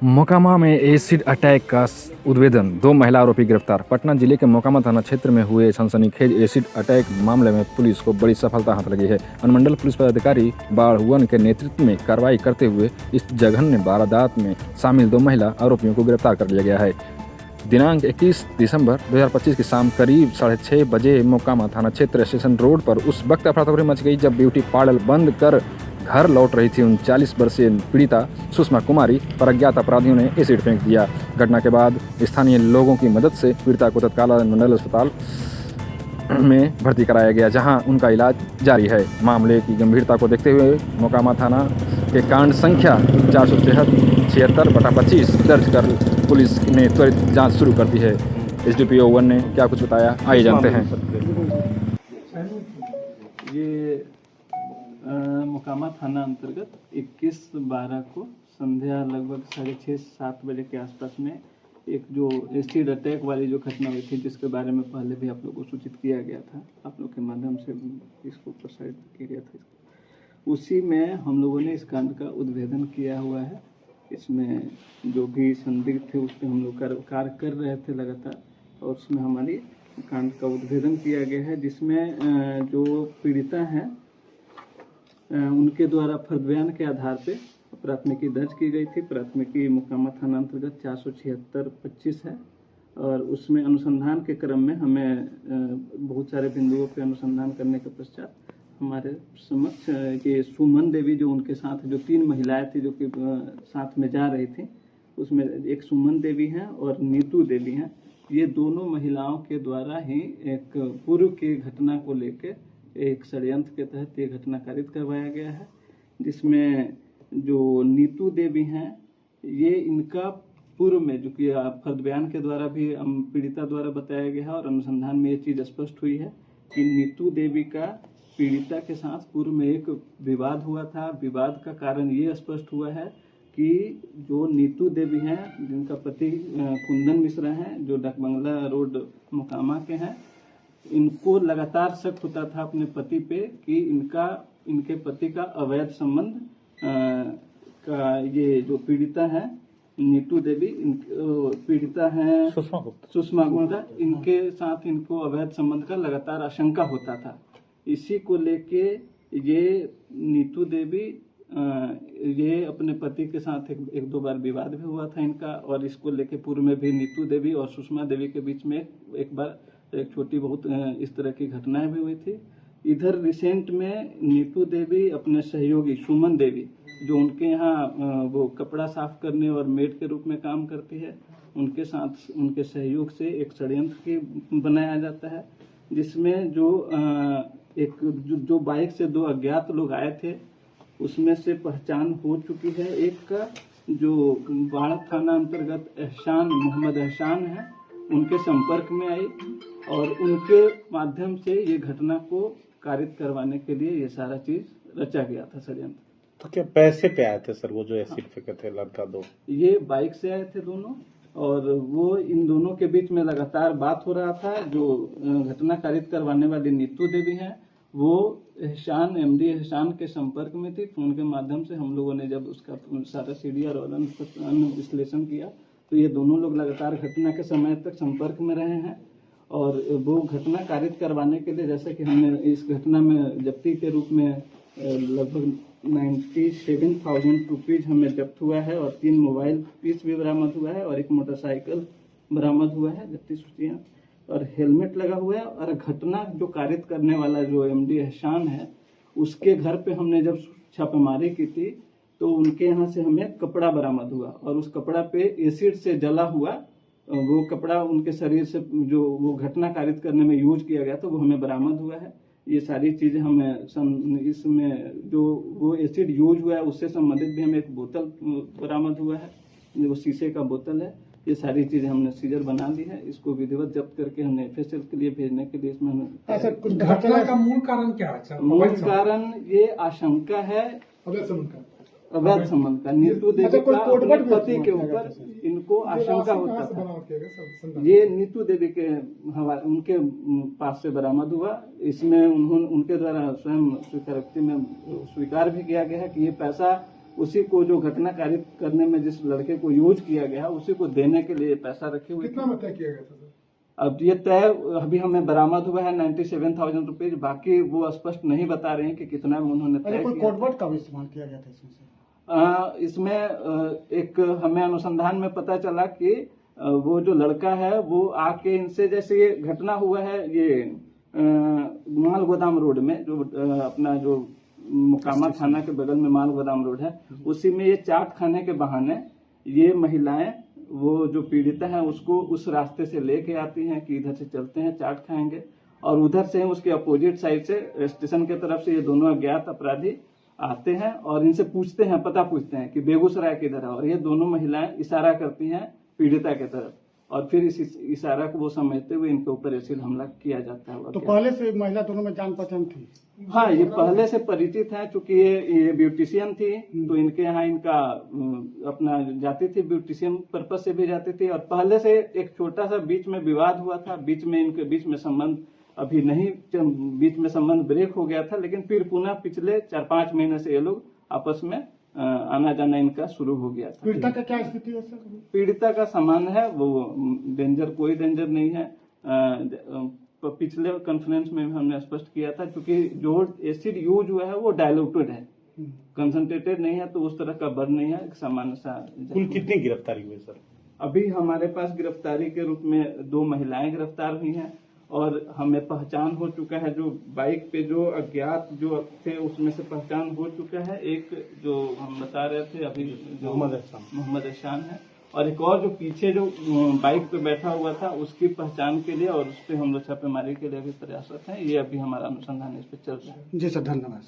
मोकामा में acid attack का उद्भेदन, 2 महिला आरोपी गिरफ्तार। पटना जिले के मोकामा थाना क्षेत्र में हुए सनसनीखेज एसिड अटैक मामले में पुलिस को बड़ी सफलता हाथ लगी है। अनुमंडल पुलिस पदाधिकारी बाढ़ 1 के नेतृत्व में कार्रवाई करते हुए इस जघन्य वारदात में शामिल 2 महिला आरोपियों को गिरफ्तार कर लिया गया है। दिनांक 21 दिसंबर 2025 की शाम करीब 6:30 बजे मोकामा थाना क्षेत्र स्टेशन रोड पर उस वक्त अफरा-तफरी मच गई जब ब्यूटी पार्लर बंद कर घर लौट रही थी 39 वर्षीय पीड़िता सुषमा कुमारी पर अज्ञात अपराधियों ने एसिड फेंक दिया। घटना के बाद स्थानीय लोगों की मदद से पीड़िता को तत्काल अनुमंडल अस्पताल में भर्ती कराया गया, जहां उनका इलाज जारी है। मामले की गंभीरता को देखते हुए मोकामा थाना के कांड संख्या 476/25 दर्ज कर पुलिस ने त्वरित जांच शुरू कर दी है। एसडीपीओ 1 ने क्या कुछ बताया, आइए जानते हैं। ये मोकामा थाना अंतर्गत 21/12 को संध्या लगभग 6:30-7 बजे के आसपास में एक जो एसिड अटैक वाली जो घटना हुई थी, जिसके बारे में पहले भी आप लोगों को सूचित किया गया था, आप लोग के माध्यम से इसको प्रसारित किया गया था। उसी में हम लोगों ने इस कांड का उद्भेदन किया हुआ है। इसमें जो भी संदिग्ध थे उस पर हम लोग कार्य कर रहे थे लगातार, और उसमें हमारी कांड का उद्भेदन किया गया है, जिसमें जो पीड़िता हैं उनके द्वारा फर्द बयान के आधार पे प्राथमिकी दर्ज की गई थी। प्राथमिकी मोकामा थाना अंतर्गत 476/25 है, और उसमें अनुसंधान के क्रम में हमें बहुत सारे बिंदुओं पे अनुसंधान करने के पश्चात हमारे समक्ष ये सुमन देवी, जो उनके साथ जो 3 महिलाएं थी जो कि साथ में जा रही थी, उसमें एक सुमन देवी हैं और नीतू देवी हैं। ये दोनों महिलाओं के द्वारा ही एक पूर्व की घटना को लेकर एक षड्यंत्र के तहत ये घटना कारित करवाया गया है, जिसमें जो नीतू देवी हैं ये इनका पूर्व में जो कि फर्द बयान के द्वारा भी पीड़िता द्वारा बताया गया है, और अनुसंधान में ये चीज़ स्पष्ट हुई है कि नीतू देवी का पीड़िता के साथ पूर्व में एक विवाद हुआ था। विवाद का कारण ये स्पष्ट हुआ है कि जो नीतू देवी हैं, जिनका पति कुंदन मिश्रा हैं, जो डकबंगला रोड मोकामा के हैं, इनको लगातार शक होता था अपने पति पे कि इनके पति का अवैध संबंध का ये जो पीड़िता है नीतू देवी, पीड़िता हैं सुषमा गुप्ता, इनके साथ इनको अवैध संबंध का लगातार आशंका होता था। इसी को लेके ये नीतू देवी ये अपने पति के साथ एक दो बार विवाद भी हुआ था इनका, और इसको लेके पूर्व में भी नीतू देवी और सुषमा देवी के बीच में एक बार एक छोटी बहुत इस तरह की घटनाएं भी हुई थी। इधर रिसेंट में नीतू देवी अपने सहयोगी सुमन देवी, जो उनके यहाँ वो कपड़ा साफ करने और मेड के रूप में काम करती है, उनके साथ उनके सहयोग से एक षड्यंत्र बनाया जाता है, जिसमें जो बाइक से 2 अज्ञात लोग आए थे, उसमें से पहचान हो चुकी है। एक का जो बाढ़ थाना अंतर्गत मोहम्मद एहसान है, उनके संपर्क में आई, और उनके माध्यम से ये घटना को कारित करवाने के लिए ये सारा चीज रचा गया था षड्यंत्र। तो क्या पैसे पे आए थे सर वो जो एसिड फेंके थे लड़का 2? ये बाइक से आए थे दोनों, और वो इन दोनों के बीच में लगातार बात हो रहा था। जो घटना कारित करवाने वाली नीतू देवी हैं, वो एमडी एहसान के संपर्क में थी। फोन के माध्यम से हम लोगों ने जब उसका सारा सीडीआर और अन्य विश्लेषण किया, तो ये दोनों लोग लगातार घटना के समय तक संपर्क में रहे हैं, और वो घटना कारित करवाने के लिए, जैसे कि हमने इस घटना में जब्ती के रूप में लगभग 97,000 रुपीज हमें जब्त हुआ है, और 3 मोबाइल पीस भी बरामद हुआ है, और एक मोटरसाइकिल बरामद हुआ है, जब्ती सूचियाँ, और हेलमेट लगा हुआ है। और घटना जो कारित करने वाला जो एमडी एहसान है, उसके घर पे हमने जब छापेमारी की थी, तो उनके यहाँ से हमें कपड़ा बरामद हुआ, और उस कपड़ा पे एसिड से जला हुआ वो कपड़ा उनके शरीर से जो वो घटना कारित करने में यूज किया गया था, वो हमें बरामद हुआ है। ये सारी चीजें हमें इसमें जो वो एसिड यूज हुआ है उससे संबंधित भी हमें एक बोतल बरामद हुआ है, जो सीसे का बोतल है। ये सारी चीजें हमने सीजर बना ली है, इसको विधिवत जब्त करके हमने एफएसएल के लिए भेजने के लिए इसमें अच्छा, कुछ घटना का मूल कारण क्या है? मूल कारण ये आशंका है अवैध संबंध का। नीतू देवी का अपने पति के ऊपर इनको आशंका होता था। ये नीतू देवी के हवाले उनके पास से बरामद हुआ। इसमें उनके द्वारा स्वयं स्वीकारोक्ति में स्वीकार भी किया गया है कि ये पैसा उसी को जो घटना कारित करने में जिस लड़के को यूज किया गया उसी को देने के लिए पैसा रखे हुए कितना थे। में तय किया गया था सर? अब ये तय अभी हमें बरामद हुआ है 97,000 रुपीज, बाकी वो स्पष्ट नहीं बता रहे हैं कि कितना में उन्होंने तय कोई किया। कोडवर्ड का भी इस्तेमाल किया गया था इसमें से? इसमें एक हमें अनुसंधान में पता चला कि वो जो लड़का है वो आके इनसे, जैसे ये घटना हुआ है ये माल गोदाम रोड में, जो अपना जो मोकामा थाना के बगल में माल गोदाम रोड है, उसी में ये चाट खाने के बहाने ये महिलाएं वो जो पीड़िता है उसको उस रास्ते से लेके आती हैं कि इधर से चलते हैं चाट खाएंगे, और उधर से उसके अपोजिट साइड से स्टेशन के तरफ से ये दोनों अज्ञात अपराधी आते हैं और इनसे पूछते हैं, पता पूछते हैं कि बेगूसराय किधर है, और ये दोनों महिलाएं इशारा करती हैं पीड़िता के तरफ, और फिर इस इशारा को वो समझते हुए इनके ऊपर एसिड हमला किया जाता है। तो पहले से महिला दोनों में जान पहचान थी? हाँ, ये पहले से परिचित है, चूंकि ये ब्यूटिशियन थी तो इनके यहाँ इनका अपना जाती थी, ब्यूटिशियन पर्पज से भी जाती थी, और पहले से एक छोटा सा बीच में विवाद हुआ था, बीच में इनके बीच में संबंध अभी नहीं, बीच में संबंध ब्रेक हो गया था, लेकिन फिर पुनः पिछले 4-5 महीने से ये लोग आपस में आना जाना इनका शुरू हो गया था। पीड़िता का क्या स्थिति है सर? पीड़िता का सामान्य है, वो डेंजर, कोई डेंजर नहीं है। पिछले कॉन्फ्रेंस में हमने स्पष्ट किया था, क्योंकि जो एसिड यूज हुआ है वो डायल्यूटेड है, कंसंट्रेटेड नहीं है, तो उस तरह का बर्न नहीं है, एक सामान्य सा। कुल कितनी गिरफ्तारी हुई सर? अभी हमारे पास गिरफ्तारी के रूप में 2 महिलाएं गिरफ्तार हुई हैं, और हमें पहचान हो चुका है, जो बाइक पे जो अज्ञात जो थे उसमें से पहचान हो चुका है, एक जो हम बता रहे थे अभी जो मोहम्मद एहसान है, और एक और जो पीछे जो बाइक पे बैठा हुआ था उसकी पहचान के लिए और उस पर हम लोग छापेमारी के लिए अभी प्रयासरत हैं। ये अभी हमारा अनुसंधान इस पे चल रहा है। जी सर, धन्यवाद।